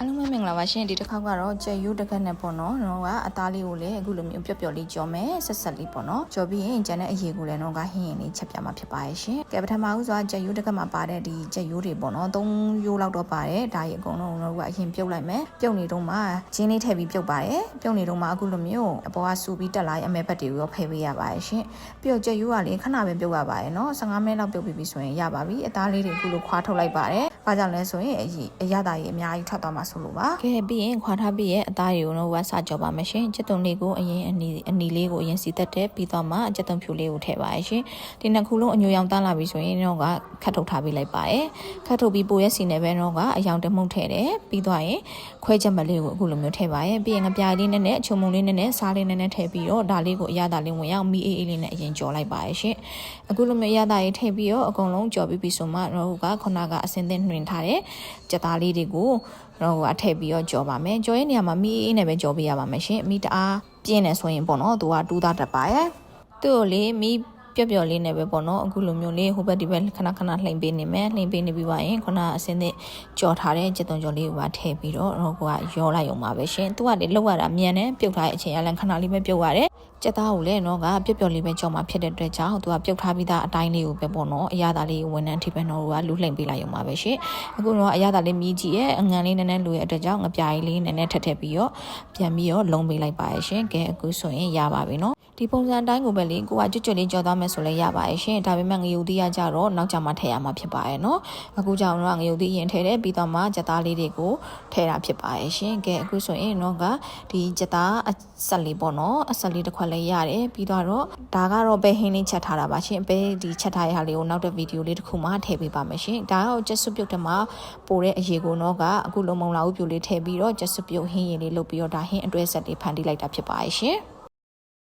အားလုံးပဲမင်္ဂလာပါရှင်ဒီတစ်ခေါက်ကတော့ကြက်ရိုးတစ်ခက်နဲ့ပေါ့နော်ကျွန်တော်ကအသားလေးကိုလည်းအခုလိုမျိုးပျော့ပျော့လေးကြော်မယ်ဆက်ဆက်လေးပေါ့နော်ကြော်ပြီးရင်ကျန်တဲ့အရေကိုလည်းတော့ကဟင်းရင်လေးချက်ပြမှာဖြစ်ပါရဲ့ရှင်ကဲပထမဦးစွာကြက်ရိုးတစ်ခက်မှာပါတဲ့ဒီကြက်ရိုးတွေပေါ့နော်3ရိုးလောက်တော့ပါတယ်ဒါကြီးအကုန်လုံးတော့ကအရင်ပြုတ်လိုက်မယ်ပြုတ်နေတော့မှဂျင်းလေးထည့်ပြီးပြုတ်ပါတယ်ပြုတ်နေတော့မှအခုလိုမျိုးအပေါ်ကစူပြီးတက်လာရင်အမဲဘက်တွေကိုဖယ်ပေးရပါရဲ့ရှင်ပြီးတော့ကြက်ရိုးကလည်းခဏပဲပြုတ်ရပါရဲ့နော်15မိနစ်လောက်ပြုတ်ပြီးဆိုရင်ရပါပြီအသားလေးတွေအခုလိုခွာထုတ်လိုက်ပါတယ်ဘာကြောင့်လဲဆိုရင်အရသာကြီးအများကြီးထွက်သွားမှာဆိုလို့ပါကဲပြီးရင်ခွာထားပြီးရဲ့အသားတွေကိုတော့ဝတ်စကြောပါမယ်ရှင်ကြက်သွန်လေးကိုအရင်အနီလေးကိုအရင်စီတက်တဲ့ပြီးတော့မှကြက်သွန်ဖြူလေးကိုထည့်ပါရဲ့ရှင်ဒီနှစ်ခုလုံးအညိုရောင်တန်းလာပြီဆိုရင်တော့ကခတ်ထုတ်ထားပြီးလိုက်ပါရဲ့ခတ်ထုတ်ပြီးပိုရဲ့စီနယ်ပဲတော့ကအယောင်တမှုန့်ထည့်တယ်ပြီးသွားရင်ခွဲချက်မလေးကိုအခုလိုမျိုးထည့်ပါရဲ့ပြီးရင်ငပြားလေးနဲ့ချုံမုံလေးနဲ့စားလေးနဲ့ထည့်ပြီးတော့ဒါလေးကိုအရသာလေးဝင်အောင်မီအေးအေးလေးနဲ့အရင်ကြော်လိုက်ပါရဲ့ရှင်အခုလိုမျိုးအရသာလေးထည့်ပြီးတော့အကုန်လုံးကြော်ပြီးဆိုမှတော့ကခုနကအစင်းသင်းနှွင်ထားတဲ့ကြက်သားလေးတွေကိုတော့အထည့်ပြီးတော့ကြော်ပါမယ်ကြော်ရဲ့နေရာမှာမီအေးနဲ့ပဲကြော်ပေးရပါမယ်ရှင်မီတအားပြင်းနေဆိုရင်ပေါ့နော်သူကတူးသားတတ်ပါရဲ့သူ့ကိုလေမီပျော့ပျော့လေးနဲ့ပဲပေါ့နော်အခုလိုမျိုးလေးဟိုဘက်ဒီဘက်ခဏခဏလှိမ့်ပေးနေမယ်လှိမ့်ပေးနေပြီးပါရင်ခုနအစင်းသစ်ကြော်ထားတဲ့ကြက်သွန်ကြော်လေးကိုပါထည့်ပြီးတော့ကိုကရောလိုက်အောင်ပါပဲရှင်သူကလေလောက်ရတာမြန်တယ်ပြုတ်ထားတဲ့အချိန်အလန်ခဏလေးပဲပြုတ်ရတယ်ကြက်သားကိုလည်းတော့ကပျော့ပျော့လေးပဲကြော်မှာဖြစ်တဲ့အတွက်ကြောင့်သူကပြုတ်ထားပြီးသားအတိုင်းလေးကိုပဲပေါ့နော်အရသာလေးဝန်ထမ်းထိပဲတော့ကလူလှိမ့်ပေးလိုက်အောင်ပါပဲရှင်အခုတော့အရသာလေးမြည်ကြည့်ရဲ့အငံလေးနည်းနည်းလူရဲ့အတွက်ကြောင့်ငပြားလေးနည်းနည်းထက်ပြီးတော့ပြန်ပြီးတော့လုံးပေးလိုက်ပါရဲ့ရှင်ကဲအခုဆိုရင်ရပါပြီနော်ဒီပုံစံတိုင်းကိုပဲလေကိုကကြွကြွလေးကြော်သားမယ်ဆိုလဲရပါရဲ့ရှင်ဒါပေမဲ့ငရုတ်သီးရကြတော့နောက်ကြမှာထည့်ရမှာဖြစ်ပါရဲ့နော်အခုကြောင့်တော့ငရုတ်သီးရင်ထည့်တယ်ပြီးတော့မှကြက်သားလေးတွေကိုထည့်တာဖြစ်ပါရဲ့ရှင်ကဲအခုဆိုရင်တော့ကဒီကြက်သားအဆက်လေးပေါ့နော်အဆက်လေးတစ်ခွက်လေးရတယ်ပြီးတော့ဒါကတော့ပဲဟင်းလေးချက်ထားတာပါရှင်ပဲဒီချက်ထားရတဲ့ဟာလေးကိုနောက်တဲ့ဗီဒီယိုလေးတစ်ခုမှထည့်ပေးပါမယ်ရှင်ဒါကတော့ကြက်စွပ်ပြုတ်ထဲမှာပိုတဲ့အရေကိုတော့ကအခုလုံးမုံလာဦးပြိုလေးထည့်ပြီးတော့ကြက်စွပ်ပြုတ်ဟင်းရည်လေးလုပ်ပြီးတော့ဒါဟင်းအတွဲဆက်လေးဖန်တီးလိုက်တာဖြစ်ပါရဲ့ရှင်